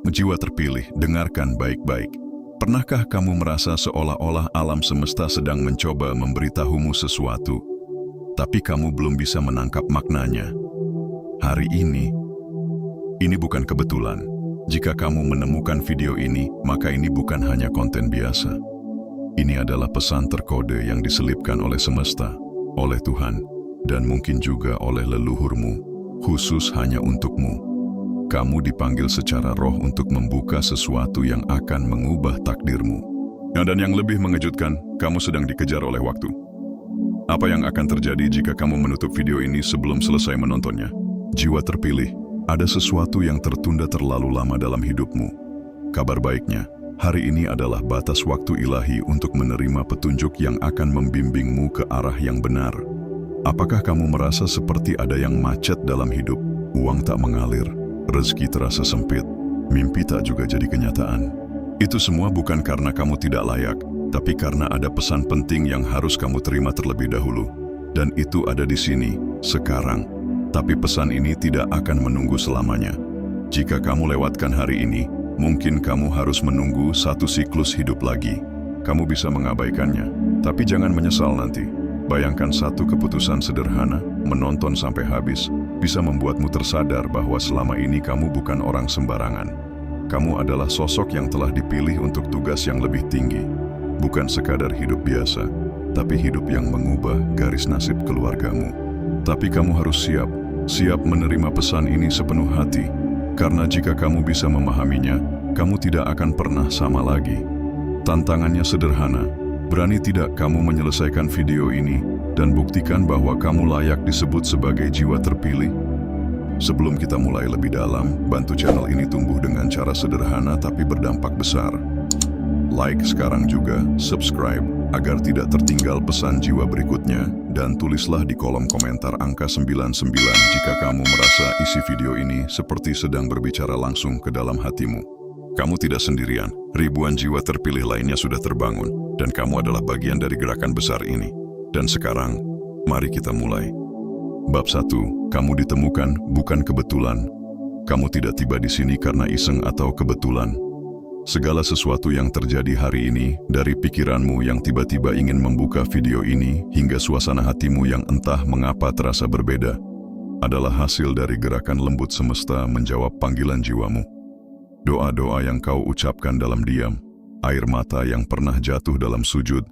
Jiwa terpilih, dengarkan baik-baik. Pernahkah kamu merasa seolah-olah alam semesta sedang mencoba memberitahumu sesuatu, tapi kamu belum bisa menangkap maknanya? Hari ini bukan kebetulan. Jika kamu menemukan video ini, maka ini bukan hanya konten biasa. Ini adalah pesan terkode yang diselipkan oleh semesta, oleh Tuhan, dan mungkin juga oleh leluhurmu, khusus hanya untukmu. Kamu dipanggil secara roh untuk membuka sesuatu yang akan mengubah takdirmu. Dan yang lebih mengejutkan, kamu sedang dikejar oleh waktu. Apa yang akan terjadi jika kamu menutup video ini sebelum selesai menontonnya? Jiwa terpilih, ada sesuatu yang tertunda terlalu lama dalam hidupmu. Kabar baiknya, hari ini adalah batas waktu ilahi untuk menerima petunjuk yang akan membimbingmu ke arah yang benar. Apakah kamu merasa seperti ada yang macet dalam hidup? Uang tak mengalir, rezeki terasa sempit, mimpi tak juga jadi kenyataan. Itu semua bukan karena kamu tidak layak, tapi karena ada pesan penting yang harus kamu terima terlebih dahulu. Dan itu ada di sini, sekarang. Tapi pesan ini tidak akan menunggu selamanya. Jika kamu lewatkan hari ini, mungkin kamu harus menunggu satu siklus hidup lagi. Kamu bisa mengabaikannya, tapi jangan menyesal nanti. Bayangkan satu keputusan sederhana, menonton sampai habis, bisa membuatmu tersadar bahwa selama ini kamu bukan orang sembarangan. Kamu adalah sosok yang telah dipilih untuk tugas yang lebih tinggi. Bukan sekadar hidup biasa, tapi hidup yang mengubah garis nasib keluargamu. Tapi kamu harus siap menerima pesan ini sepenuh hati. Karena jika kamu bisa memahaminya, kamu tidak akan pernah sama lagi. Tantangannya sederhana. Berani tidak kamu menyelesaikan video ini dan buktikan bahwa kamu layak disebut sebagai jiwa terpilih? Sebelum kita mulai lebih dalam, bantu channel ini tumbuh dengan cara sederhana tapi berdampak besar. Like sekarang juga, subscribe agar tidak tertinggal pesan jiwa berikutnya, dan tulislah di kolom komentar angka 99 jika kamu merasa isi video ini seperti sedang berbicara langsung ke dalam hatimu. Kamu tidak sendirian, ribuan jiwa terpilih lainnya sudah terbangun, dan kamu adalah bagian dari gerakan besar ini. Dan sekarang, mari kita mulai. Bab 1, kamu ditemukan bukan kebetulan. Kamu tidak tiba di sini karena iseng atau kebetulan. Segala sesuatu yang terjadi hari ini, dari pikiranmu yang tiba-tiba ingin membuka video ini, hingga suasana hatimu yang entah mengapa terasa berbeda, adalah hasil dari gerakan lembut semesta menjawab panggilan jiwamu. Doa-doa yang kau ucapkan dalam diam, air mata yang pernah jatuh dalam sujud,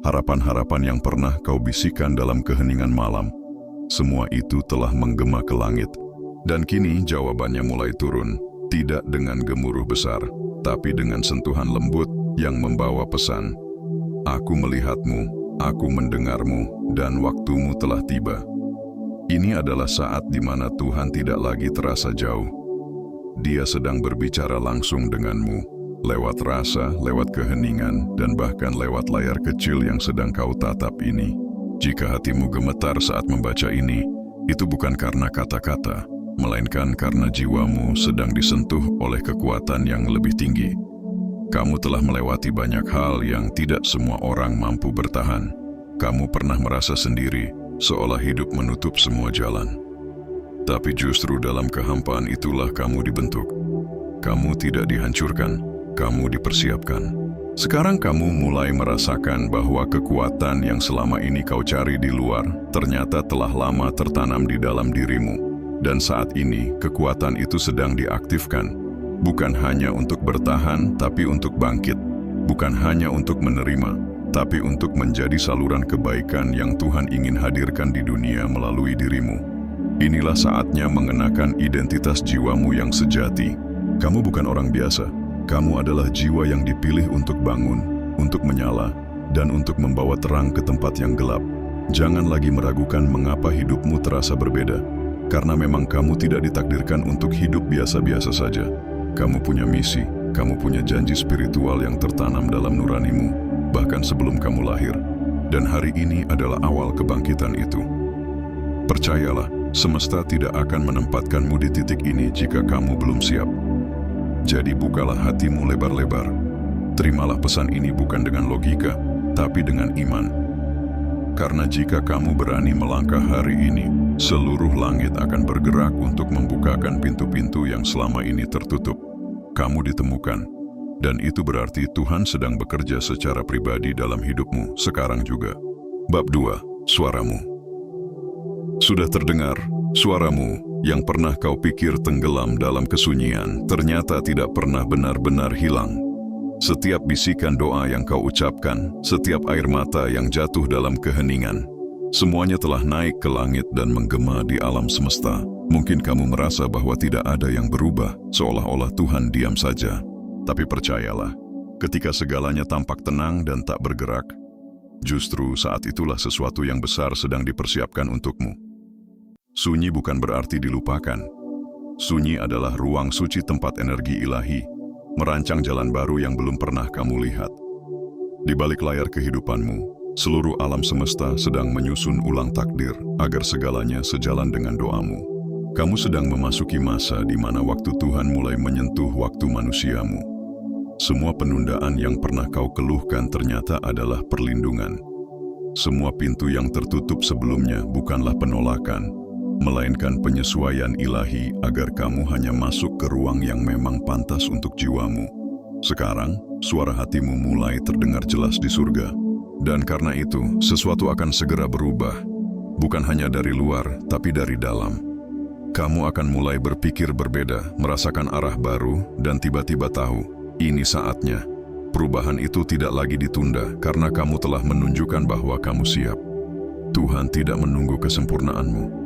harapan-harapan yang pernah kau bisikan dalam keheningan malam, semua itu telah menggema ke langit. Dan kini jawabannya mulai turun, tidak dengan gemuruh besar, tapi dengan sentuhan lembut yang membawa pesan. Aku melihatmu, aku mendengarmu, dan waktumu telah tiba. Ini adalah saat di mana Tuhan tidak lagi terasa jauh. Dia sedang berbicara langsung denganmu, lewat rasa, lewat keheningan, dan bahkan lewat layar kecil yang sedang kau tatap ini. Jika hatimu gemetar saat membaca ini, itu bukan karena kata-kata, melainkan karena jiwamu sedang disentuh oleh kekuatan yang lebih tinggi. Kamu telah melewati banyak hal yang tidak semua orang mampu bertahan. Kamu pernah merasa sendiri, seolah hidup menutup semua jalan. Tapi justru dalam kehampaan itulah kamu dibentuk. Kamu tidak dihancurkan, kamu dipersiapkan. Sekarang kamu mulai merasakan bahwa kekuatan yang selama ini kau cari di luar ternyata telah lama tertanam di dalam dirimu. Dan saat ini kekuatan itu sedang diaktifkan, bukan hanya untuk bertahan tapi untuk bangkit, bukan hanya untuk menerima, tapi untuk menjadi saluran kebaikan yang Tuhan ingin hadirkan di dunia melalui dirimu. Inilah saatnya mengenakan identitas jiwamu yang sejati. Kamu bukan orang biasa. Kamu adalah jiwa yang dipilih untuk bangun, untuk menyala, dan untuk membawa terang ke tempat yang gelap. Jangan lagi meragukan mengapa hidupmu terasa berbeda. Karena memang kamu tidak ditakdirkan untuk hidup biasa-biasa saja. Kamu punya misi, kamu punya janji spiritual yang tertanam dalam nuranimu, bahkan sebelum kamu lahir. Dan hari ini adalah awal kebangkitan itu. Percayalah, semesta tidak akan menempatkanmu di titik ini jika kamu belum siap. Jadi bukalah hatimu lebar-lebar. Terimalah pesan ini bukan dengan logika, tapi dengan iman. Karena jika kamu berani melangkah hari ini, seluruh langit akan bergerak untuk membukakan pintu-pintu yang selama ini tertutup. kamu ditemukan. Dan itu berarti Tuhan sedang bekerja secara pribadi dalam hidupmu sekarang juga. Bab 2. Suaramu. Sudah terdengar, suaramu yang pernah kau pikir tenggelam dalam kesunyian ternyata tidak pernah benar-benar hilang. Setiap bisikan doa yang kau ucapkan, setiap air mata yang jatuh dalam keheningan, semuanya telah naik ke langit dan menggema di alam semesta. Mungkin kamu merasa bahwa tidak ada yang berubah, seolah-olah Tuhan diam saja. Tapi percayalah, ketika segalanya tampak tenang dan tak bergerak, justru saat itulah sesuatu yang besar sedang dipersiapkan untukmu. Sunyi bukan berarti dilupakan. Sunyi adalah ruang suci tempat energi ilahi, merancang jalan baru yang belum pernah kamu lihat. Di balik layar kehidupanmu, seluruh alam semesta sedang menyusun ulang takdir agar segalanya sejalan dengan doamu. Kamu sedang memasuki masa di mana waktu Tuhan mulai menyentuh waktu manusiamu. Semua penundaan yang pernah kau keluhkan ternyata adalah perlindungan. Semua pintu yang tertutup sebelumnya bukanlah penolakan, melainkan penyesuaian ilahi agar kamu hanya masuk ke ruang yang memang pantas untuk jiwamu. Sekarang, suara hatimu mulai terdengar jelas di surga. Dan karena itu, sesuatu akan segera berubah. Bukan hanya dari luar, tapi dari dalam. Kamu akan mulai berpikir berbeda, merasakan arah baru, dan tiba-tiba tahu, ini saatnya. Perubahan itu tidak lagi ditunda karena kamu telah menunjukkan bahwa kamu siap. Tuhan tidak menunggu kesempurnaanmu.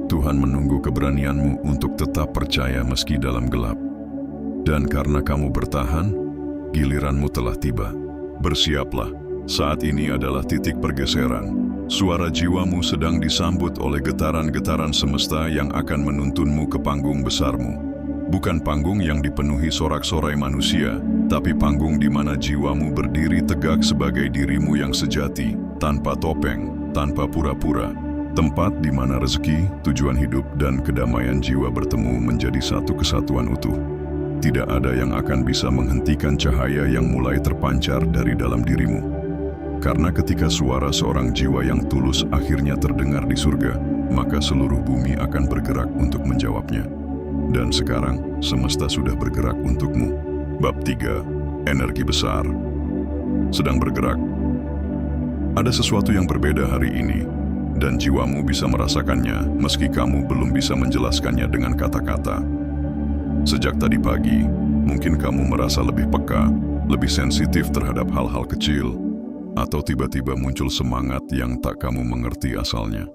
Tuhan menunggu keberanianmu untuk tetap percaya meski dalam gelap. Dan karena kamu bertahan, giliranmu telah tiba. Bersiaplah, saat ini adalah titik pergeseran. Suara jiwamu sedang disambut oleh getaran-getaran semesta yang akan menuntunmu ke panggung besarmu. Bukan panggung yang dipenuhi sorak-sorai manusia, tapi panggung di mana jiwamu berdiri tegak sebagai dirimu yang sejati, tanpa topeng, tanpa pura-pura. Tempat di mana rezeki, tujuan hidup, dan kedamaian jiwa bertemu menjadi satu kesatuan utuh. Tidak ada yang akan bisa menghentikan cahaya yang mulai terpancar dari dalam dirimu. Karena ketika suara seorang jiwa yang tulus akhirnya terdengar di surga, maka seluruh bumi akan bergerak untuk menjawabnya. Dan sekarang, semesta sudah bergerak untukmu. Bab 3. Energi besar sedang bergerak. Ada sesuatu yang berbeda hari ini, dan jiwamu bisa merasakannya meski kamu belum bisa menjelaskannya dengan kata-kata. Sejak tadi pagi, mungkin kamu merasa lebih peka, lebih sensitif terhadap hal-hal kecil, atau tiba-tiba muncul semangat yang tak kamu mengerti asalnya.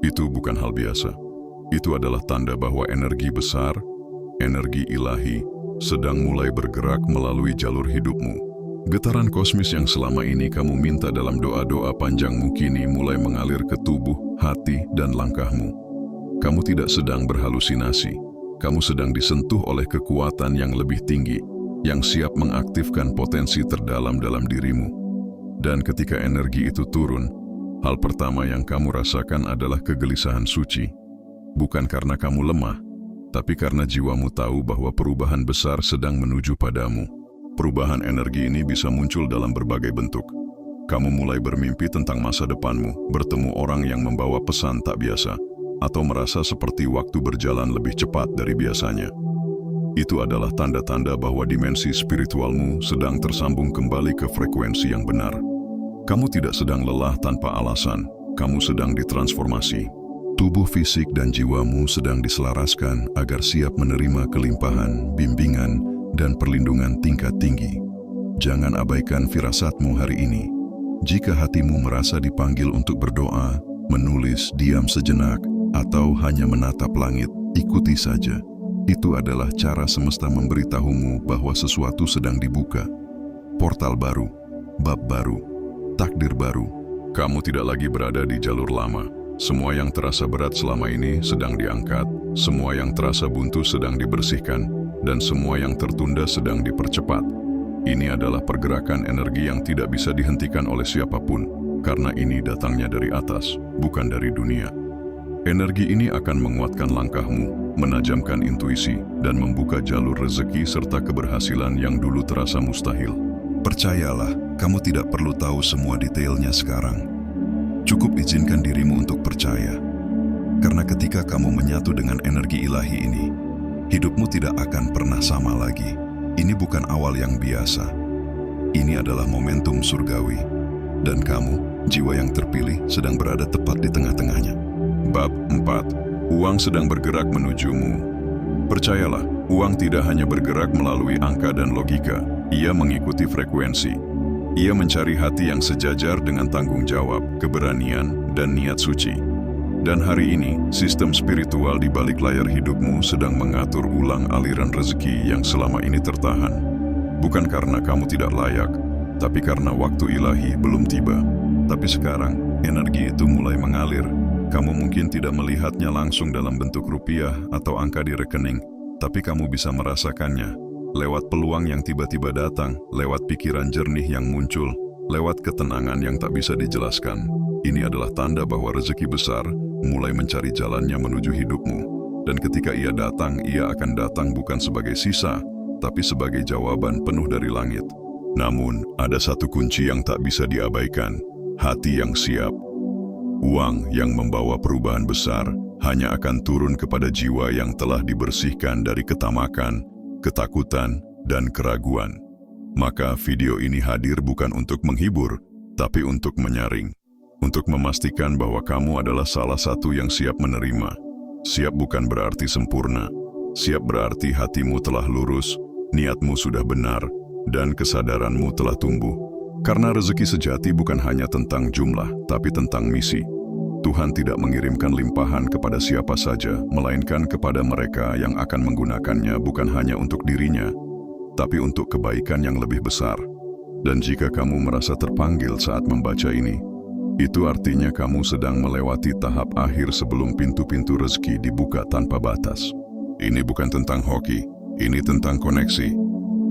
Itu bukan hal biasa. Itu adalah tanda bahwa energi besar, energi ilahi, sedang mulai bergerak melalui jalur hidupmu. Getaran kosmis yang selama ini kamu minta dalam doa-doa panjangmu kini mulai mengalir ke tubuh, hati, dan langkahmu. Kamu tidak sedang berhalusinasi. Kamu sedang disentuh oleh kekuatan yang lebih tinggi, yang siap mengaktifkan potensi terdalam dalam dirimu. Dan ketika energi itu turun, hal pertama yang kamu rasakan adalah kegelisahan suci. Bukan karena kamu lemah, tapi karena jiwamu tahu bahwa perubahan besar sedang menuju padamu. Perubahan energi ini bisa muncul dalam berbagai bentuk. Kamu mulai bermimpi tentang masa depanmu, bertemu orang yang membawa pesan tak biasa, atau merasa seperti waktu berjalan lebih cepat dari biasanya. Itu adalah tanda-tanda bahwa dimensi spiritualmu sedang tersambung kembali ke frekuensi yang benar. Kamu tidak sedang lelah tanpa alasan, kamu sedang ditransformasi. Tubuh fisik dan jiwamu sedang diselaraskan agar siap menerima kelimpahan, bimbingan, dan perlindungan tingkat tinggi. Jangan abaikan firasatmu hari ini. Jika hatimu merasa dipanggil untuk berdoa, menulis, diam sejenak, atau hanya menatap langit, ikuti saja. Itu adalah cara semesta memberitahumu bahwa sesuatu sedang dibuka. Portal baru, bab baru, takdir baru. Kamu tidak lagi berada di jalur lama. Semua yang terasa berat selama ini sedang diangkat, semua yang terasa buntu sedang dibersihkan, dan semua yang tertunda sedang dipercepat. Ini adalah pergerakan energi yang tidak bisa dihentikan oleh siapapun, karena ini datangnya dari atas, bukan dari dunia. Energi ini akan menguatkan langkahmu, menajamkan intuisi, dan membuka jalur rezeki serta keberhasilan yang dulu terasa mustahil. Percayalah, kamu tidak perlu tahu semua detailnya sekarang. Cukup izinkan dirimu untuk percaya. Karena ketika kamu menyatu dengan energi ilahi ini, hidupmu tidak akan pernah sama lagi. Ini bukan awal yang biasa. Ini adalah momentum surgawi. Dan kamu, jiwa yang terpilih, sedang berada tepat di tengah-tengahnya. Bab 4. Uang sedang bergerak menujumu. Percayalah, uang tidak hanya bergerak melalui angka dan logika. Ia mengikuti frekuensi. Ia mencari hati yang sejajar dengan tanggung jawab, keberanian, dan niat suci. Dan hari ini, sistem spiritual di balik layar hidupmu sedang mengatur ulang aliran rezeki yang selama ini tertahan. Bukan karena kamu tidak layak, tapi karena waktu ilahi belum tiba. Tapi sekarang, energi itu mulai mengalir. Kamu mungkin tidak melihatnya langsung dalam bentuk rupiah atau angka di rekening, tapi kamu bisa merasakannya lewat peluang yang tiba-tiba datang, lewat pikiran jernih yang muncul, lewat ketenangan yang tak bisa dijelaskan. Ini adalah tanda bahwa rezeki besar mulai mencari jalannya menuju hidupmu. Dan ketika ia akan datang bukan sebagai sisa, tapi sebagai jawaban penuh dari langit. Namun, ada satu kunci yang tak bisa diabaikan, hati yang siap. Uang yang membawa perubahan besar hanya akan turun kepada jiwa yang telah dibersihkan dari ketamakan, ketakutan, dan keraguan. Maka video ini hadir bukan untuk menghibur, tapi untuk menyaring. Untuk memastikan bahwa kamu adalah salah satu yang siap menerima. Siap bukan berarti sempurna. Siap berarti hatimu telah lurus, niatmu sudah benar, dan kesadaranmu telah tumbuh. Karena rezeki sejati bukan hanya tentang jumlah, tapi tentang misi. Tuhan tidak mengirimkan limpahan kepada siapa saja, melainkan kepada mereka yang akan menggunakannya bukan hanya untuk dirinya, tapi untuk kebaikan yang lebih besar. Dan jika kamu merasa terpanggil saat membaca ini, itu artinya kamu sedang melewati tahap akhir sebelum pintu-pintu rezeki dibuka tanpa batas. Ini bukan tentang hoki, ini tentang koneksi.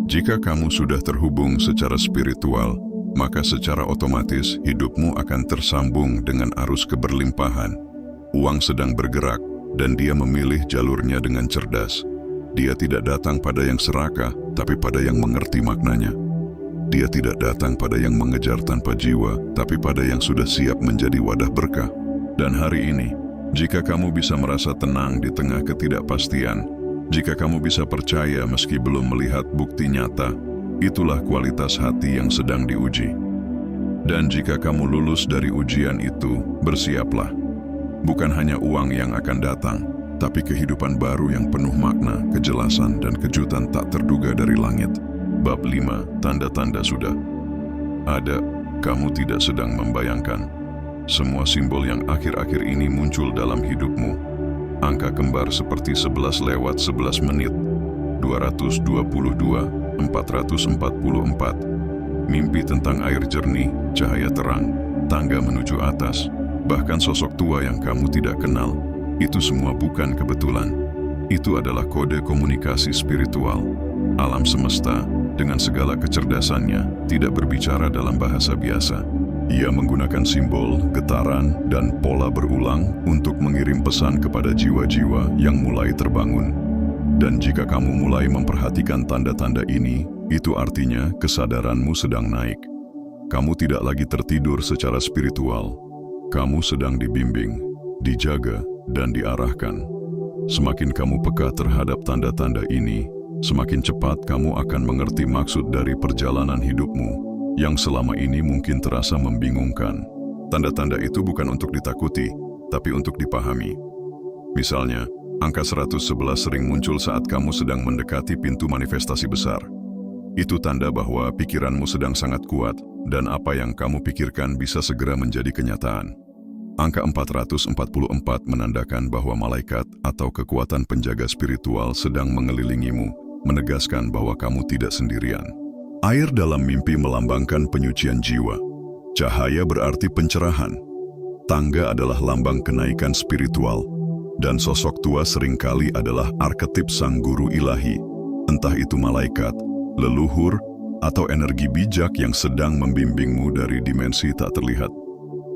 Jika kamu sudah terhubung secara spiritual, maka secara otomatis hidupmu akan tersambung dengan arus keberlimpahan. Uang sedang bergerak, dan dia memilih jalurnya dengan cerdas. Dia tidak datang pada yang serakah, tapi pada yang mengerti maknanya. Dia tidak datang pada yang mengejar tanpa jiwa, tapi pada yang sudah siap menjadi wadah berkah. Dan hari ini, jika kamu bisa merasa tenang di tengah ketidakpastian, jika kamu bisa percaya meski belum melihat bukti nyata, itulah kualitas hati yang sedang diuji. Dan jika kamu lulus dari ujian itu, bersiaplah. Bukan hanya uang yang akan datang, tapi kehidupan baru yang penuh makna, kejelasan, dan kejutan tak terduga dari langit. Bab 5, tanda-tanda sudah ada. Kamu tidak sedang membayangkan. Semua simbol yang akhir-akhir ini muncul dalam hidupmu. Angka kembar seperti 11 lewat 11 menit, 222, 444. Mimpi tentang air jernih, cahaya terang, tangga menuju atas, bahkan sosok tua yang kamu tidak kenal. Itu semua bukan kebetulan. Itu adalah kode komunikasi spiritual. Alam semesta, dengan segala kecerdasannya, tidak berbicara dalam bahasa biasa. Ia menggunakan simbol, getaran, dan pola berulang untuk mengirim pesan kepada jiwa-jiwa yang mulai terbangun. Dan jika kamu mulai memperhatikan tanda-tanda ini, itu artinya kesadaranmu sedang naik. Kamu tidak lagi tertidur secara spiritual. Kamu sedang dibimbing, dijaga, dan diarahkan. Semakin kamu peka terhadap tanda-tanda ini, semakin cepat kamu akan mengerti maksud dari perjalanan hidupmu yang selama ini mungkin terasa membingungkan. Tanda-tanda itu bukan untuk ditakuti, tapi untuk dipahami. Misalnya, angka 111 sering muncul saat kamu sedang mendekati pintu manifestasi besar. Itu tanda bahwa pikiranmu sedang sangat kuat dan apa yang kamu pikirkan bisa segera menjadi kenyataan. Angka 444 menandakan bahwa malaikat atau kekuatan penjaga spiritual sedang mengelilingimu, menegaskan bahwa kamu tidak sendirian. Air dalam mimpi melambangkan penyucian jiwa. Cahaya berarti pencerahan. Tangga adalah lambang kenaikan spiritual. Dan sosok tua seringkali adalah arketip sang guru ilahi. Entah itu malaikat, leluhur, atau energi bijak yang sedang membimbingmu dari dimensi tak terlihat.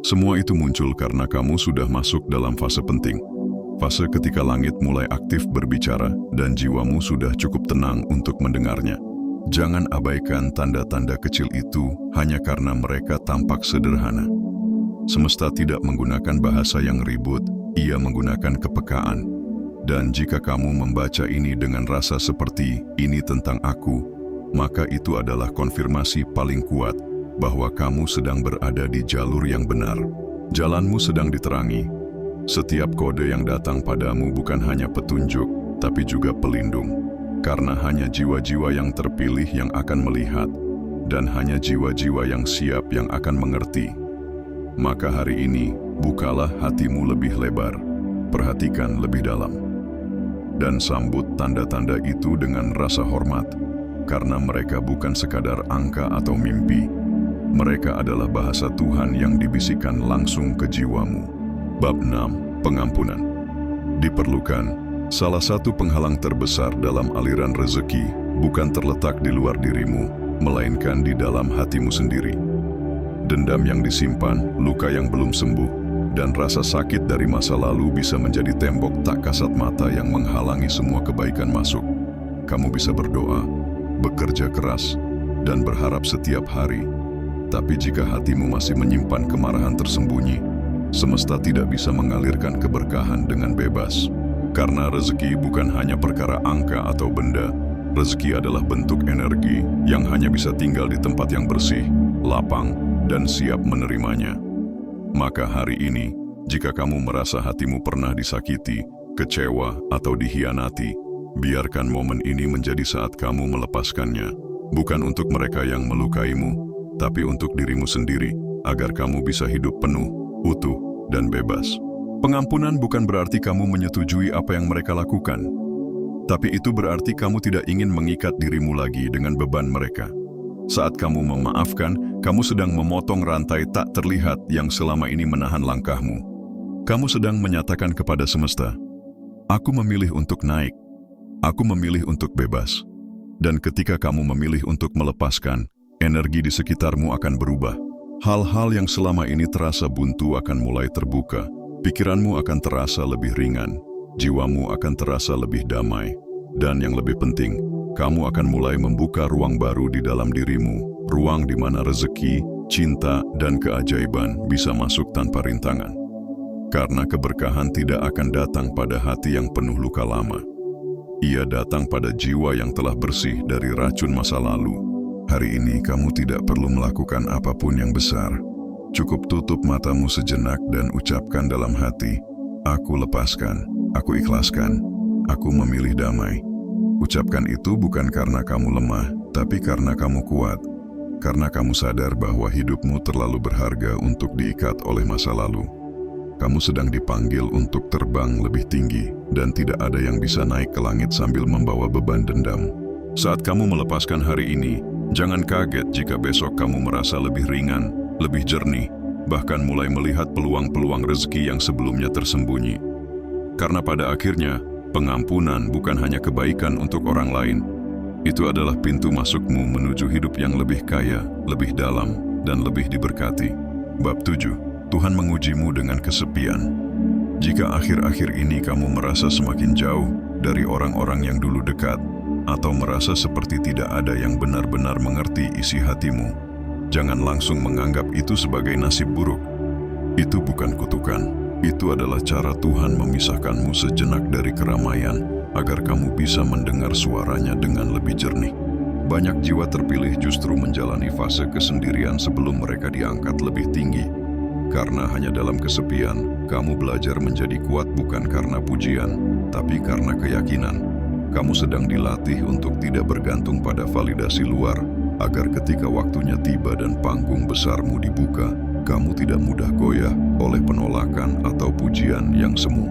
Semua itu muncul karena kamu sudah masuk dalam fase penting. Fase ketika langit mulai aktif berbicara dan jiwamu sudah cukup tenang untuk mendengarnya. Jangan abaikan tanda-tanda kecil itu hanya karena mereka tampak sederhana. Semesta tidak menggunakan bahasa yang ribut, ia menggunakan kepekaan. Dan jika kamu membaca ini dengan rasa seperti ini tentang aku, maka itu adalah konfirmasi paling kuat bahwa kamu sedang berada di jalur yang benar. Jalanmu sedang diterangi. Setiap kode yang datang padamu bukan hanya petunjuk, tapi juga pelindung. Karena hanya jiwa-jiwa yang terpilih yang akan melihat, dan hanya jiwa-jiwa yang siap yang akan mengerti. Maka hari ini, bukalah hatimu lebih lebar, perhatikan lebih dalam, dan sambut tanda-tanda itu dengan rasa hormat, karena mereka bukan sekadar angka atau mimpi. Mereka adalah bahasa Tuhan yang dibisikkan langsung ke jiwamu. Bab 6. Pengampunan. Diperlukan. Salah satu penghalang terbesar dalam aliran rezeki bukan terletak di luar dirimu, melainkan di dalam hatimu sendiri. Dendam yang disimpan, luka yang belum sembuh, dan rasa sakit dari masa lalu bisa menjadi tembok tak kasat mata yang menghalangi semua kebaikan masuk. Kamu bisa berdoa, bekerja keras, dan berharap setiap hari. Tapi jika hatimu masih menyimpan kemarahan tersembunyi, semesta tidak bisa mengalirkan keberkahan dengan bebas. Karena rezeki bukan hanya perkara angka atau benda, rezeki adalah bentuk energi yang hanya bisa tinggal di tempat yang bersih, lapang, dan siap menerimanya. Maka hari ini, jika kamu merasa hatimu pernah disakiti, kecewa, atau dihianati, biarkan momen ini menjadi saat kamu melepaskannya, bukan untuk mereka yang melukaimu, tapi untuk dirimu sendiri, agar kamu bisa hidup penuh, utuh, dan bebas. Pengampunan bukan berarti kamu menyetujui apa yang mereka lakukan, tapi itu berarti kamu tidak ingin mengikat dirimu lagi dengan beban mereka. Saat kamu memaafkan, kamu sedang memotong rantai tak terlihat yang selama ini menahan langkahmu. Kamu sedang menyatakan kepada semesta, "Aku memilih untuk naik, aku memilih untuk bebas." Dan ketika kamu memilih untuk melepaskan, energi di sekitarmu akan berubah. Hal-hal yang selama ini terasa buntu akan mulai terbuka. Pikiranmu akan terasa lebih ringan, jiwamu akan terasa lebih damai, dan yang lebih penting, kamu akan mulai membuka ruang baru di dalam dirimu, ruang di mana rezeki, cinta, dan keajaiban bisa masuk tanpa rintangan. Karena keberkahan tidak akan datang pada hati yang penuh luka lama. Ia datang pada jiwa yang telah bersih dari racun masa lalu. Hari ini kamu tidak perlu melakukan apapun yang besar. Cukup tutup matamu sejenak dan ucapkan dalam hati, "Aku lepaskan, aku ikhlaskan, aku memilih damai." Ucapkan itu bukan karena kamu lemah, tapi karena kamu kuat. Karena kamu sadar bahwa hidupmu terlalu berharga untuk diikat oleh masa lalu. Kamu sedang dipanggil untuk terbang lebih tinggi, dan tidak ada yang bisa naik ke langit sambil membawa beban dendam. Saat kamu melepaskan hari ini, jangan kaget jika besok kamu merasa lebih ringan, lebih jernih, bahkan mulai melihat peluang-peluang rezeki yang sebelumnya tersembunyi. Karena pada akhirnya, pengampunan bukan hanya kebaikan untuk orang lain. Itu adalah pintu masukmu menuju hidup yang lebih kaya, lebih dalam, dan lebih diberkati. Bab 7. Tuhan mengujimu dengan kesepian. Jika akhir-akhir ini kamu merasa semakin jauh dari orang-orang yang dulu dekat, atau merasa seperti tidak ada yang benar-benar mengerti isi hatimu, jangan langsung menganggap itu sebagai nasib buruk. Itu bukan kutukan. Itu adalah cara Tuhan memisahkanmu sejenak dari keramaian, agar kamu bisa mendengar suaranya dengan lebih jernih. Banyak jiwa terpilih justru menjalani fase kesendirian sebelum mereka diangkat lebih tinggi. Karena hanya dalam kesepian, kamu belajar menjadi kuat bukan karena pujian, tapi karena keyakinan. Kamu sedang dilatih untuk tidak bergantung pada validasi luar, agar ketika waktunya tiba dan panggung besarmu dibuka, kamu tidak mudah goyah oleh penolakan atau pujian yang semu.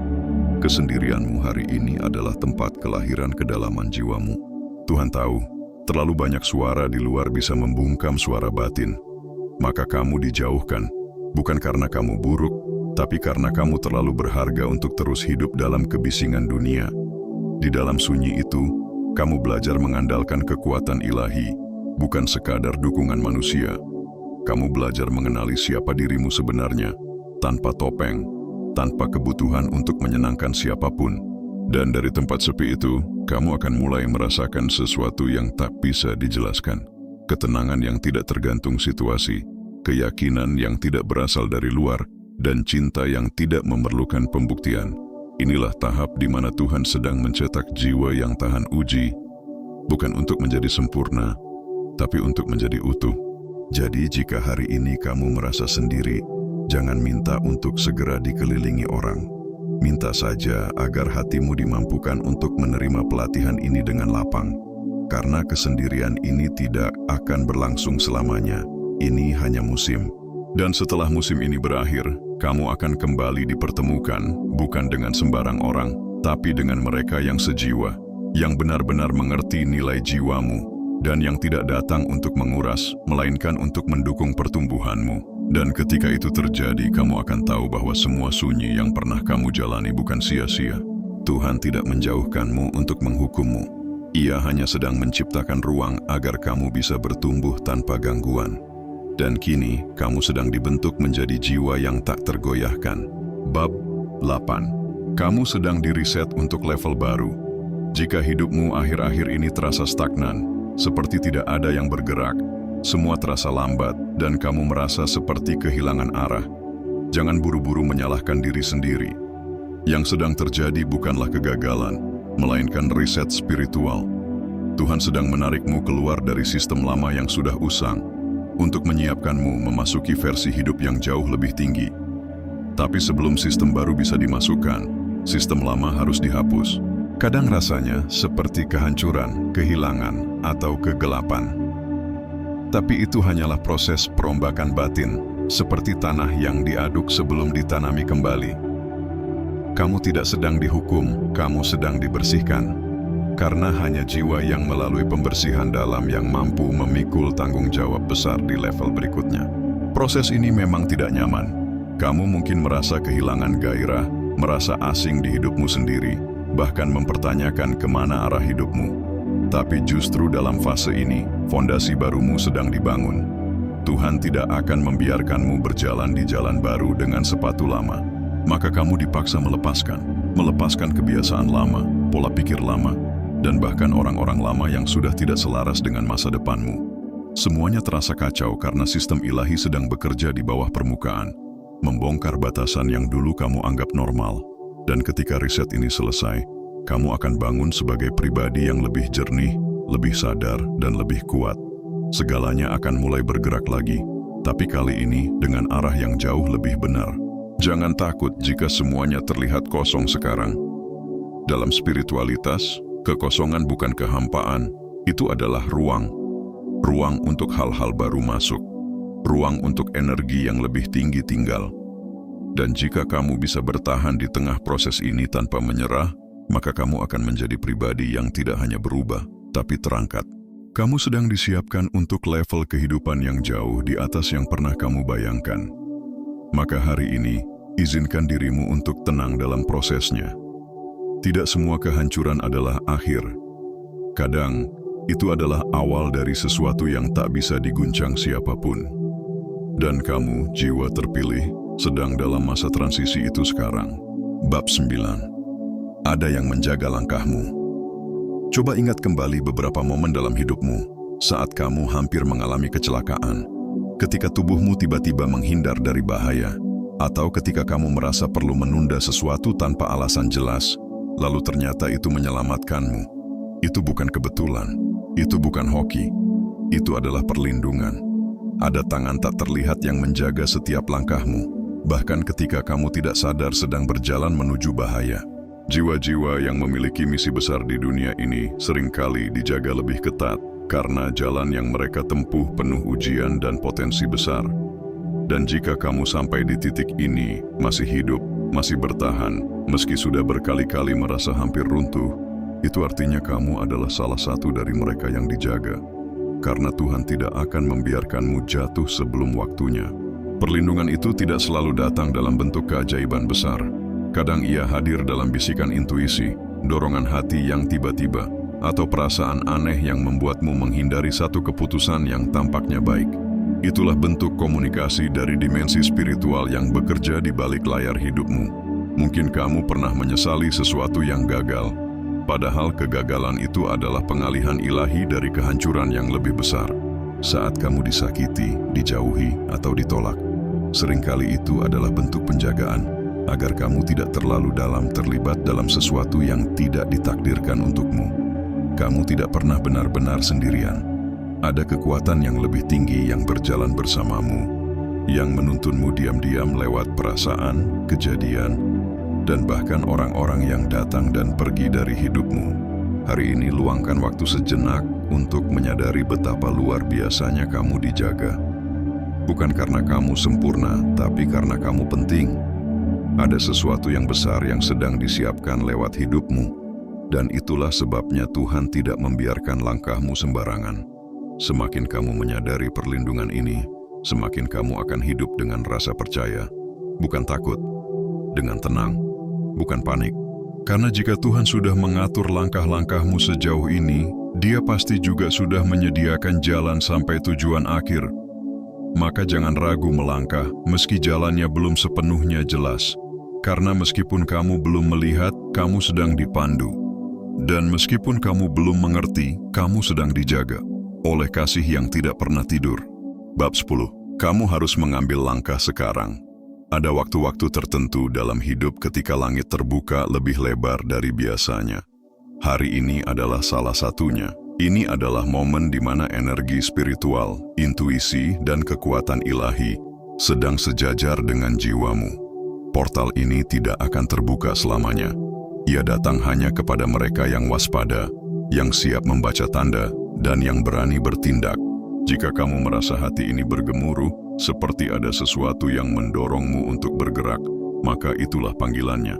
Kesendirianmu hari ini adalah tempat kelahiran kedalaman jiwamu. Tuhan tahu, terlalu banyak suara di luar bisa membungkam suara batin. Maka kamu dijauhkan, bukan karena kamu buruk, tapi karena kamu terlalu berharga untuk terus hidup dalam kebisingan dunia. Di dalam sunyi itu, kamu belajar mengandalkan kekuatan ilahi, bukan sekadar dukungan manusia. Kamu belajar mengenali siapa dirimu sebenarnya, tanpa topeng, tanpa kebutuhan untuk menyenangkan siapapun. Dan dari tempat sepi itu, kamu akan mulai merasakan sesuatu yang tak bisa dijelaskan. Ketenangan yang tidak tergantung situasi, keyakinan yang tidak berasal dari luar, dan cinta yang tidak memerlukan pembuktian. Inilah tahap di mana Tuhan sedang mencetak jiwa yang tahan uji, bukan untuk menjadi sempurna, tapi untuk menjadi utuh. Jadi jika hari ini kamu merasa sendiri, jangan minta untuk segera dikelilingi orang. Minta saja agar hatimu dimampukan untuk menerima pelatihan ini dengan lapang. Karena kesendirian ini tidak akan berlangsung selamanya. Ini hanya musim. Dan setelah musim ini berakhir, kamu akan kembali dipertemukan, bukan dengan sembarang orang, tapi dengan mereka yang sejiwa, yang benar-benar mengerti nilai jiwamu, dan yang tidak datang untuk menguras, melainkan untuk mendukung pertumbuhanmu. Dan ketika itu terjadi, kamu akan tahu bahwa semua sunyi yang pernah kamu jalani bukan sia-sia. Tuhan tidak menjauhkanmu untuk menghukummu. Ia hanya sedang menciptakan ruang agar kamu bisa bertumbuh tanpa gangguan. Dan kini, kamu sedang dibentuk menjadi jiwa yang tak tergoyahkan. Bab 8. Kamu sedang diriset untuk level baru. Jika hidupmu akhir-akhir ini terasa stagnan, seperti tidak ada yang bergerak, semua terasa lambat, dan kamu merasa seperti kehilangan arah, jangan buru-buru menyalahkan diri sendiri. Yang sedang terjadi bukanlah kegagalan, melainkan riset spiritual. Tuhan sedang menarikmu keluar dari sistem lama yang sudah usang, untuk menyiapkanmu memasuki versi hidup yang jauh lebih tinggi. Tapi sebelum sistem baru bisa dimasukkan, sistem lama harus dihapus. Kadang rasanya seperti kehancuran, kehilangan, atau kegelapan. Tapi itu hanyalah proses perombakan batin, seperti tanah yang diaduk sebelum ditanami kembali. Kamu tidak sedang dihukum, kamu sedang dibersihkan. Karena hanya jiwa yang melalui pembersihan dalam yang mampu memikul tanggung jawab besar di level berikutnya. Proses ini memang tidak nyaman. Kamu mungkin merasa kehilangan gairah, merasa asing di hidupmu sendiri, bahkan mempertanyakan kemana arah hidupmu. Tapi justru dalam fase ini, fondasi barumu sedang dibangun. Tuhan tidak akan membiarkanmu berjalan di jalan baru dengan sepatu lama. Maka kamu dipaksa melepaskan kebiasaan lama, pola pikir lama, dan bahkan orang-orang lama yang sudah tidak selaras dengan masa depanmu. Semuanya terasa kacau karena sistem ilahi sedang bekerja di bawah permukaan, membongkar batasan yang dulu kamu anggap normal. Dan ketika riset ini selesai, kamu akan bangun sebagai pribadi yang lebih jernih, lebih sadar, dan lebih kuat. Segalanya akan mulai bergerak lagi, tapi kali ini dengan arah yang jauh lebih benar. Jangan takut jika semuanya terlihat kosong sekarang. Dalam spiritualitas, kekosongan bukan kehampaan, itu adalah ruang. Ruang untuk hal-hal baru masuk. Ruang untuk energi yang lebih tinggi tinggal. Dan jika kamu bisa bertahan di tengah proses ini tanpa menyerah, maka kamu akan menjadi pribadi yang tidak hanya berubah, tapi terangkat. Kamu sedang disiapkan untuk level kehidupan yang jauh di atas yang pernah kamu bayangkan. Maka hari ini, izinkan dirimu untuk tenang dalam prosesnya. Tidak semua kehancuran adalah akhir. Kadang, itu adalah awal dari sesuatu yang tak bisa diguncang siapapun. Dan kamu, jiwa terpilih, sedang dalam masa transisi itu sekarang. Bab 9. Ada yang menjaga langkahmu. Coba ingat kembali beberapa momen dalam hidupmu saat kamu hampir mengalami kecelakaan, ketika tubuhmu tiba-tiba menghindar dari bahaya, atau ketika kamu merasa perlu menunda sesuatu tanpa alasan jelas, lalu ternyata itu menyelamatkanmu. Itu bukan kebetulan, itu bukan hoki, itu adalah perlindungan. Ada tangan tak terlihat yang menjaga setiap langkahmu, bahkan ketika kamu tidak sadar sedang berjalan menuju bahaya. Jiwa-jiwa yang memiliki misi besar di dunia ini seringkali dijaga lebih ketat karena jalan yang mereka tempuh penuh ujian dan potensi besar. Dan jika kamu sampai di titik ini, masih hidup, masih bertahan, meski sudah berkali-kali merasa hampir runtuh, itu artinya kamu adalah salah satu dari mereka yang dijaga. Karena Tuhan tidak akan membiarkanmu jatuh sebelum waktunya. Perlindungan itu tidak selalu datang dalam bentuk keajaiban besar. Kadang ia hadir dalam bisikan intuisi, dorongan hati yang tiba-tiba, atau perasaan aneh yang membuatmu menghindari satu keputusan yang tampaknya baik. Itulah bentuk komunikasi dari dimensi spiritual yang bekerja di balik layar hidupmu. Mungkin kamu pernah menyesali sesuatu yang gagal, padahal kegagalan itu adalah pengalihan ilahi dari kehancuran yang lebih besar. Saat kamu disakiti, dijauhi, atau ditolak, seringkali itu adalah bentuk penjagaan, agar kamu tidak terlalu dalam terlibat dalam sesuatu yang tidak ditakdirkan untukmu. Kamu tidak pernah benar-benar sendirian. Ada kekuatan yang lebih tinggi yang berjalan bersamamu, yang menuntunmu diam-diam lewat perasaan, kejadian, dan bahkan orang-orang yang datang dan pergi dari hidupmu. Hari ini luangkan waktu sejenak untuk menyadari betapa luar biasanya kamu dijaga. Bukan karena kamu sempurna, tapi karena kamu penting. Ada sesuatu yang besar yang sedang disiapkan lewat hidupmu, dan itulah sebabnya Tuhan tidak membiarkan langkahmu sembarangan. Semakin kamu menyadari perlindungan ini, semakin kamu akan hidup dengan rasa percaya, bukan takut, dengan tenang, bukan panik. Karena jika Tuhan sudah mengatur langkah-langkahmu sejauh ini, Dia pasti juga sudah menyediakan jalan sampai tujuan akhir. Maka jangan ragu melangkah meski jalannya belum sepenuhnya jelas. Karena meskipun kamu belum melihat, kamu sedang dipandu. Dan meskipun kamu belum mengerti, kamu sedang dijaga oleh kasih yang tidak pernah tidur. Bab 10. Kamu harus mengambil langkah sekarang. Ada waktu-waktu tertentu dalam hidup ketika langit terbuka lebih lebar dari biasanya. Hari ini adalah salah satunya. Ini adalah momen di mana energi spiritual, intuisi, dan kekuatan ilahi sedang sejajar dengan jiwamu. Portal ini tidak akan terbuka selamanya. Ia datang hanya kepada mereka yang waspada, yang siap membaca tanda, dan yang berani bertindak. Jika kamu merasa hati ini bergemuruh, seperti ada sesuatu yang mendorongmu untuk bergerak, maka itulah panggilannya.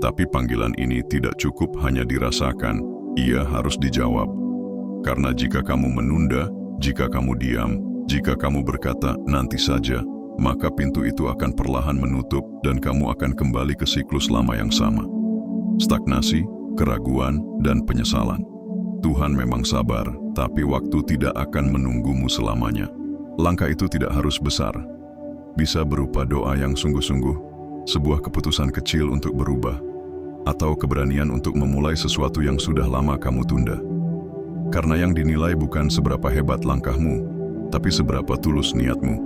Tapi panggilan ini tidak cukup hanya dirasakan, ia harus dijawab. Karena jika kamu menunda, jika kamu diam, jika kamu berkata, nanti saja, maka pintu itu akan perlahan menutup dan kamu akan kembali ke siklus lama yang sama. Stagnasi, keraguan, dan penyesalan. Tuhan memang sabar, tapi waktu tidak akan menunggumu selamanya. Langkah itu tidak harus besar. Bisa berupa doa yang sungguh-sungguh, sebuah keputusan kecil untuk berubah, atau keberanian untuk memulai sesuatu yang sudah lama kamu tunda. Karena yang dinilai bukan seberapa hebat langkahmu, tapi seberapa tulus niatmu.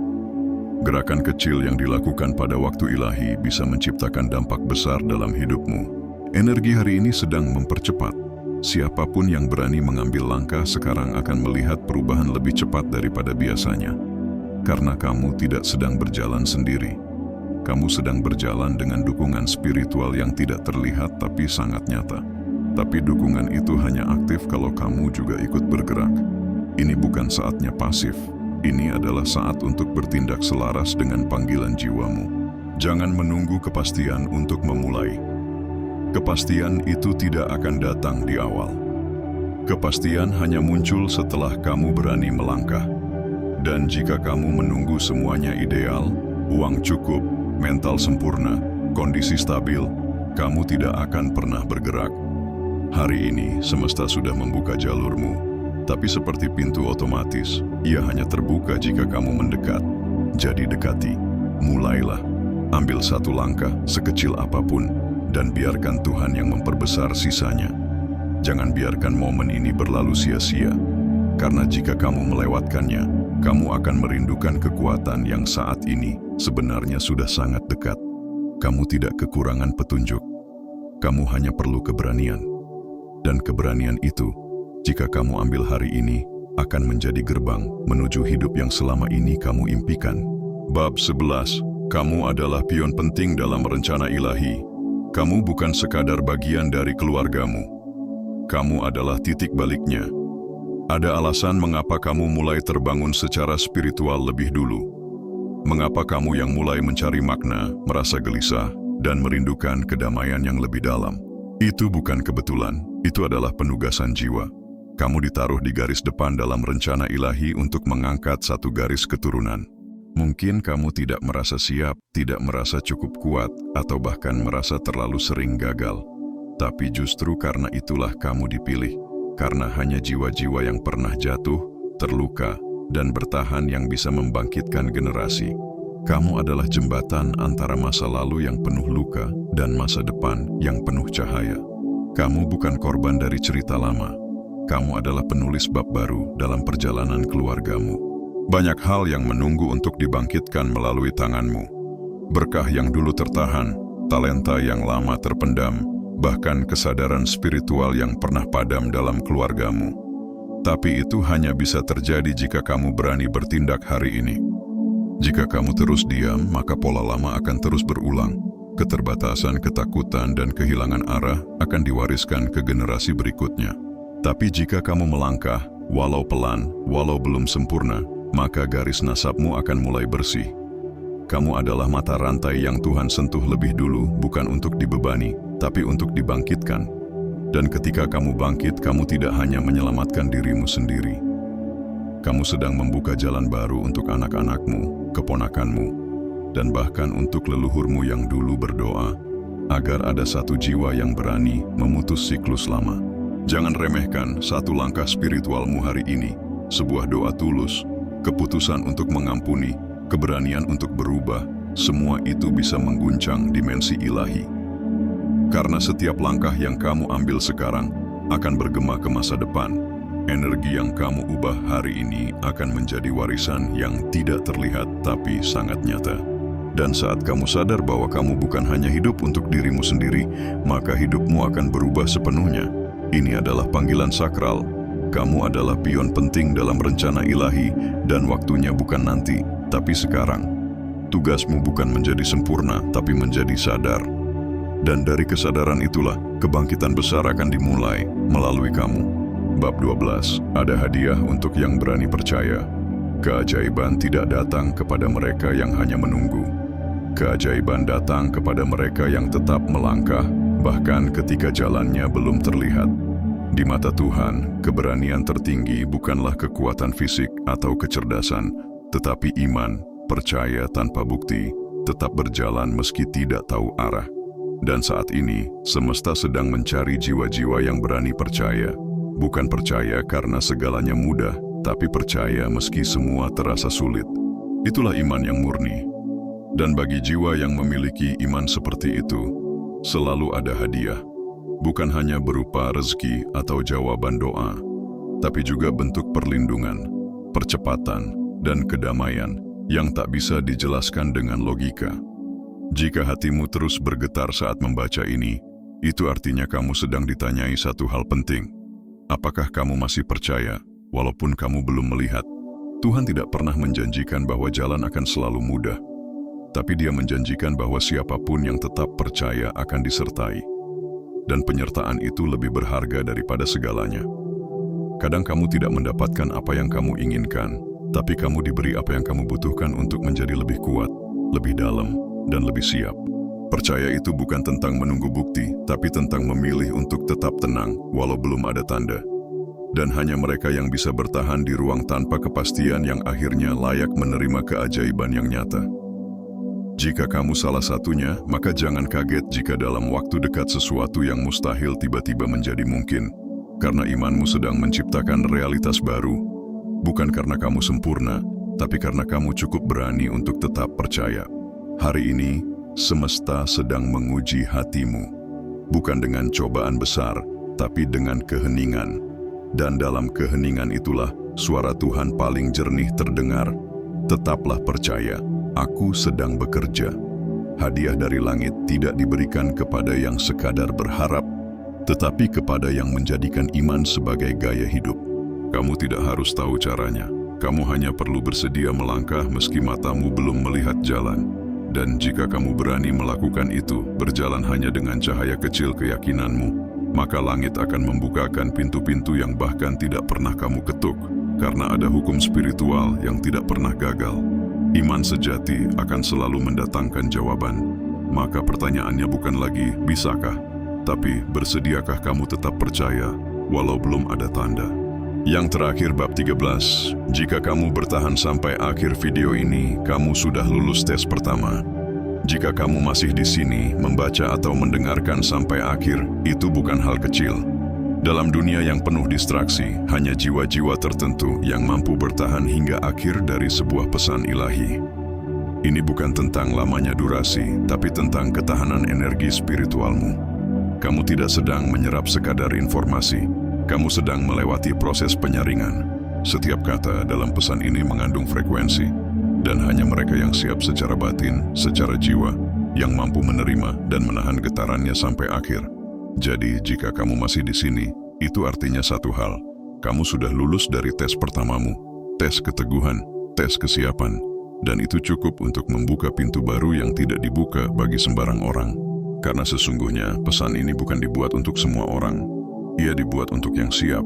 Gerakan kecil yang dilakukan pada waktu ilahi bisa menciptakan dampak besar dalam hidupmu. Energi hari ini sedang mempercepat. Siapapun yang berani mengambil langkah sekarang akan melihat perubahan lebih cepat daripada biasanya. Karena kamu tidak sedang berjalan sendiri. Kamu sedang berjalan dengan dukungan spiritual yang tidak terlihat tapi sangat nyata. Tapi dukungan itu hanya aktif kalau kamu juga ikut bergerak. Ini bukan saatnya pasif. Ini adalah saat untuk bertindak selaras dengan panggilan jiwamu. Jangan menunggu kepastian untuk memulai. Kepastian itu tidak akan datang di awal. Kepastian hanya muncul setelah kamu berani melangkah. Dan jika kamu menunggu semuanya ideal, uang cukup, mental sempurna, kondisi stabil, kamu tidak akan pernah bergerak. Hari ini semesta sudah membuka jalurmu, tapi seperti pintu otomatis, ia hanya terbuka jika kamu mendekat. Jadi dekati, mulailah, ambil satu langkah sekecil apapun, dan biarkan Tuhan yang memperbesar sisanya. Jangan biarkan momen ini berlalu sia-sia, karena jika kamu melewatkannya, kamu akan merindukan kekuatan yang saat ini sebenarnya sudah sangat dekat. Kamu tidak kekurangan petunjuk, kamu hanya perlu keberanian. Dan keberanian itu, jika kamu ambil hari ini, akan menjadi gerbang menuju hidup yang selama ini kamu impikan. Bab 11. Kamu adalah pion penting dalam rencana ilahi. Kamu bukan sekadar bagian dari keluargamu. Kamu adalah titik baliknya. Ada alasan mengapa kamu mulai terbangun secara spiritual lebih dulu. Mengapa kamu yang mulai mencari makna, merasa gelisah, dan merindukan kedamaian yang lebih dalam. Itu bukan kebetulan, itu adalah penugasan jiwa. Kamu ditaruh di garis depan dalam rencana ilahi untuk mengangkat satu garis keturunan. Mungkin kamu tidak merasa siap, tidak merasa cukup kuat, atau bahkan merasa terlalu sering gagal. Tapi justru karena itulah kamu dipilih, karena hanya jiwa-jiwa yang pernah jatuh, terluka, dan bertahan yang bisa membangkitkan generasi. Kamu adalah jembatan antara masa lalu yang penuh luka dan masa depan yang penuh cahaya. Kamu bukan korban dari cerita lama. Kamu adalah penulis bab baru dalam perjalanan keluargamu. Banyak hal yang menunggu untuk dibangkitkan melalui tanganmu. Berkah yang dulu tertahan, talenta yang lama terpendam, bahkan kesadaran spiritual yang pernah padam dalam keluargamu. Tapi itu hanya bisa terjadi jika kamu berani bertindak hari ini. Jika kamu terus diam, maka pola lama akan terus berulang. Keterbatasan, ketakutan, dan kehilangan arah akan diwariskan ke generasi berikutnya. Tapi jika kamu melangkah, walau pelan, walau belum sempurna, maka garis nasabmu akan mulai bersih. Kamu adalah mata rantai yang Tuhan sentuh lebih dulu, bukan untuk dibebani, tapi untuk dibangkitkan. Dan ketika kamu bangkit, kamu tidak hanya menyelamatkan dirimu sendiri. Kamu sedang membuka jalan baru untuk anak-anakmu, keponakanmu, dan bahkan untuk leluhurmu yang dulu berdoa, agar ada satu jiwa yang berani memutus siklus lama. Jangan remehkan satu langkah spiritualmu hari ini, sebuah doa tulus, keputusan untuk mengampuni, keberanian untuk berubah, semua itu bisa mengguncang dimensi ilahi. Karena setiap langkah yang kamu ambil sekarang akan bergema ke masa depan. Energi yang kamu ubah hari ini akan menjadi warisan yang tidak terlihat tapi sangat nyata. Dan saat kamu sadar bahwa kamu bukan hanya hidup untuk dirimu sendiri, maka hidupmu akan berubah sepenuhnya. Ini adalah panggilan sakral. Kamu adalah pion penting dalam rencana ilahi, dan waktunya bukan nanti, tapi sekarang. Tugasmu bukan menjadi sempurna, tapi menjadi sadar. Dan dari kesadaran itulah, kebangkitan besar akan dimulai melalui kamu. Bab 12, ada hadiah untuk yang berani percaya. Keajaiban tidak datang kepada mereka yang hanya menunggu. Keajaiban datang kepada mereka yang tetap melangkah, bahkan ketika jalannya belum terlihat. Di mata Tuhan, keberanian tertinggi bukanlah kekuatan fisik atau kecerdasan, tetapi iman, percaya tanpa bukti, tetap berjalan meski tidak tahu arah. Dan saat ini, semesta sedang mencari jiwa-jiwa yang berani percaya. Bukan percaya karena segalanya mudah, tapi percaya meski semua terasa sulit. Itulah iman yang murni. Dan bagi jiwa yang memiliki iman seperti itu, selalu ada hadiah. Bukan hanya berupa rezeki atau jawaban doa, tapi juga bentuk perlindungan, percepatan, dan kedamaian yang tak bisa dijelaskan dengan logika. Jika hatimu terus bergetar saat membaca ini, itu artinya kamu sedang ditanyai satu hal penting. Apakah kamu masih percaya, walaupun kamu belum melihat? Tuhan tidak pernah menjanjikan bahwa jalan akan selalu mudah, tapi Dia menjanjikan bahwa siapapun yang tetap percaya akan disertai. Dan penyertaan itu lebih berharga daripada segalanya. Kadang kamu tidak mendapatkan apa yang kamu inginkan, tapi kamu diberi apa yang kamu butuhkan untuk menjadi lebih kuat, lebih dalam, dan lebih siap. Percaya itu bukan tentang menunggu bukti, tapi tentang memilih untuk tetap tenang walau belum ada tanda. Dan hanya mereka yang bisa bertahan di ruang tanpa kepastian yang akhirnya layak menerima keajaiban yang nyata. Jika kamu salah satunya, maka jangan kaget jika dalam waktu dekat sesuatu yang mustahil tiba-tiba menjadi mungkin. Karena imanmu sedang menciptakan realitas baru. Bukan karena kamu sempurna, tapi karena kamu cukup berani untuk tetap percaya. Hari ini, semesta sedang menguji hatimu. Bukan dengan cobaan besar, tapi dengan keheningan. Dan dalam keheningan itulah, suara Tuhan paling jernih terdengar. Tetaplah percaya, aku sedang bekerja. Hadiah dari langit tidak diberikan kepada yang sekadar berharap, tetapi kepada yang menjadikan iman sebagai gaya hidup. Kamu tidak harus tahu caranya. Kamu hanya perlu bersedia melangkah meski matamu belum melihat jalan. Dan jika kamu berani melakukan itu, berjalan hanya dengan cahaya kecil keyakinanmu, maka langit akan membukakan pintu-pintu yang bahkan tidak pernah kamu ketuk, karena ada hukum spiritual yang tidak pernah gagal. Iman sejati akan selalu mendatangkan jawaban. Maka pertanyaannya bukan lagi, bisakah? Tapi, bersediakah kamu tetap percaya, walau belum ada tanda? Yang terakhir bab 13, jika kamu bertahan sampai akhir video ini, kamu sudah lulus tes pertama. Jika kamu masih di sini, membaca atau mendengarkan sampai akhir, itu bukan hal kecil. Dalam dunia yang penuh distraksi, hanya jiwa-jiwa tertentu yang mampu bertahan hingga akhir dari sebuah pesan ilahi. Ini bukan tentang lamanya durasi, tapi tentang ketahanan energi spiritualmu. Kamu tidak sedang menyerap sekadar informasi. Kamu sedang melewati proses penyaringan. Setiap kata dalam pesan ini mengandung frekuensi, dan hanya mereka yang siap secara batin, secara jiwa, yang mampu menerima dan menahan getarannya sampai akhir. Jadi, jika kamu masih di sini, itu artinya satu hal. Kamu sudah lulus dari tes pertamamu, tes keteguhan, tes kesiapan, dan itu cukup untuk membuka pintu baru yang tidak dibuka bagi sembarang orang. Karena sesungguhnya pesan ini bukan dibuat untuk semua orang. Ia dibuat untuk yang siap.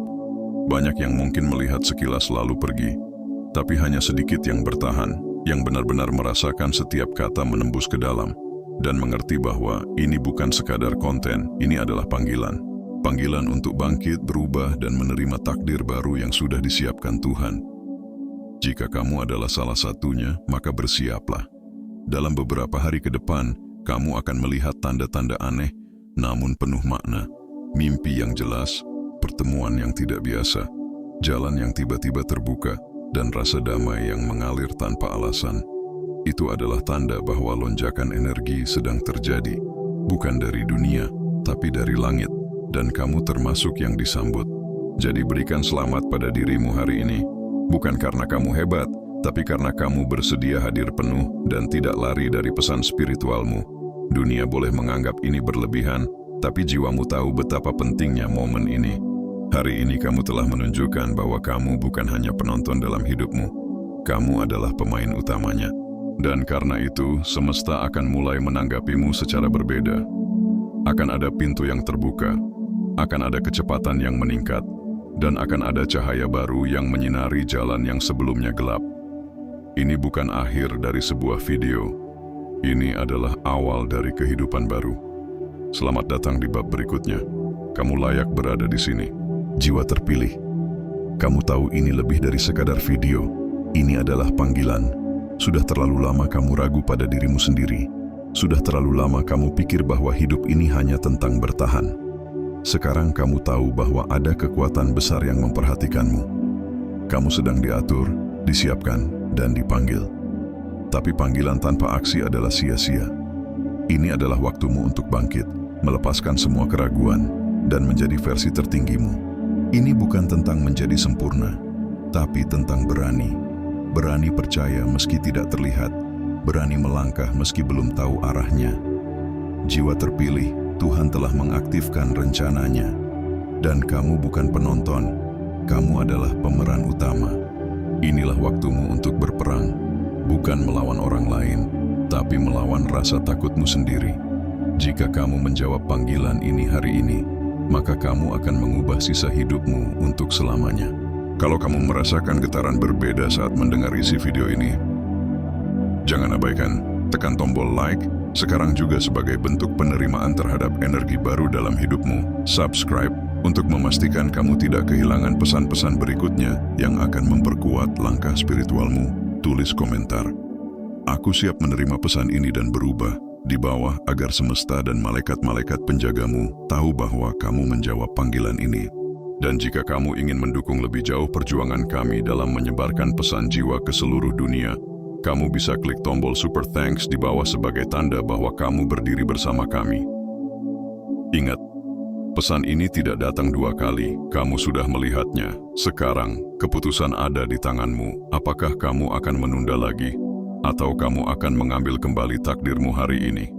Banyak yang mungkin melihat sekilas lalu pergi, tapi hanya sedikit yang bertahan, yang benar-benar merasakan setiap kata menembus ke dalam, dan mengerti bahwa ini bukan sekadar konten, ini adalah panggilan. Panggilan untuk bangkit, berubah, dan menerima takdir baru yang sudah disiapkan Tuhan. Jika kamu adalah salah satunya, maka bersiaplah. Dalam beberapa hari ke depan, kamu akan melihat tanda-tanda aneh, namun penuh makna. Mimpi yang jelas, pertemuan yang tidak biasa, jalan yang tiba-tiba terbuka, dan rasa damai yang mengalir tanpa alasan. Itu adalah tanda bahwa lonjakan energi sedang terjadi, bukan dari dunia, tapi dari langit. Dan kamu termasuk yang disambut. Jadi berikan selamat pada dirimu hari ini, bukan karena kamu hebat, tapi karena kamu bersedia hadir penuh dan tidak lari dari pesan spiritualmu. Dunia boleh menganggap ini berlebihan, tapi jiwamu tahu betapa pentingnya momen ini. Hari ini kamu telah menunjukkan bahwa kamu bukan hanya penonton dalam hidupmu, kamu adalah pemain utamanya. Dan karena itu, semesta akan mulai menanggapimu secara berbeda. Akan ada pintu yang terbuka, akan ada kecepatan yang meningkat, dan akan ada cahaya baru yang menyinari jalan yang sebelumnya gelap. Ini bukan akhir dari sebuah video. Ini adalah awal dari kehidupan baru. Selamat datang di bab berikutnya. Kamu layak berada di sini. Jiwa terpilih. Kamu tahu ini lebih dari sekadar video. Ini adalah panggilan. Sudah terlalu lama kamu ragu pada dirimu sendiri. Sudah terlalu lama kamu pikir bahwa hidup ini hanya tentang bertahan. Sekarang kamu tahu bahwa ada kekuatan besar yang memperhatikanmu. Kamu sedang diatur, disiapkan, dan dipanggil. Tapi panggilan tanpa aksi adalah sia-sia. Ini adalah waktumu untuk bangkit, melepaskan semua keraguan, dan menjadi versi tertinggimu. Ini bukan tentang menjadi sempurna, tapi tentang berani. Berani percaya meski tidak terlihat, berani melangkah meski belum tahu arahnya. Jiwa terpilih, Tuhan telah mengaktifkan rencananya. Dan kamu bukan penonton, kamu adalah pemeran utama. Inilah waktumu untuk berperang, bukan melawan orang lain, tapi melawan rasa takutmu sendiri. Jika kamu menjawab panggilan ini hari ini, maka kamu akan mengubah sisa hidupmu untuk selamanya. Kalau kamu merasakan getaran berbeda saat mendengar isi video ini, jangan abaikan, tekan tombol like, sekarang juga sebagai bentuk penerimaan terhadap energi baru dalam hidupmu. Subscribe untuk memastikan kamu tidak kehilangan pesan-pesan berikutnya yang akan memperkuat langkah spiritualmu. Tulis komentar, "Aku siap menerima pesan ini dan berubah," di bawah agar semesta dan malaikat-malaikat penjagamu tahu bahwa kamu menjawab panggilan ini. Dan jika kamu ingin mendukung lebih jauh perjuangan kami dalam menyebarkan pesan jiwa ke seluruh dunia, kamu bisa klik tombol Super Thanks di bawah sebagai tanda bahwa kamu berdiri bersama kami. Ingat, pesan ini tidak datang dua kali, kamu sudah melihatnya. Sekarang, keputusan ada di tanganmu. Apakah kamu akan menunda lagi, atau kamu akan mengambil kembali takdirmu hari ini?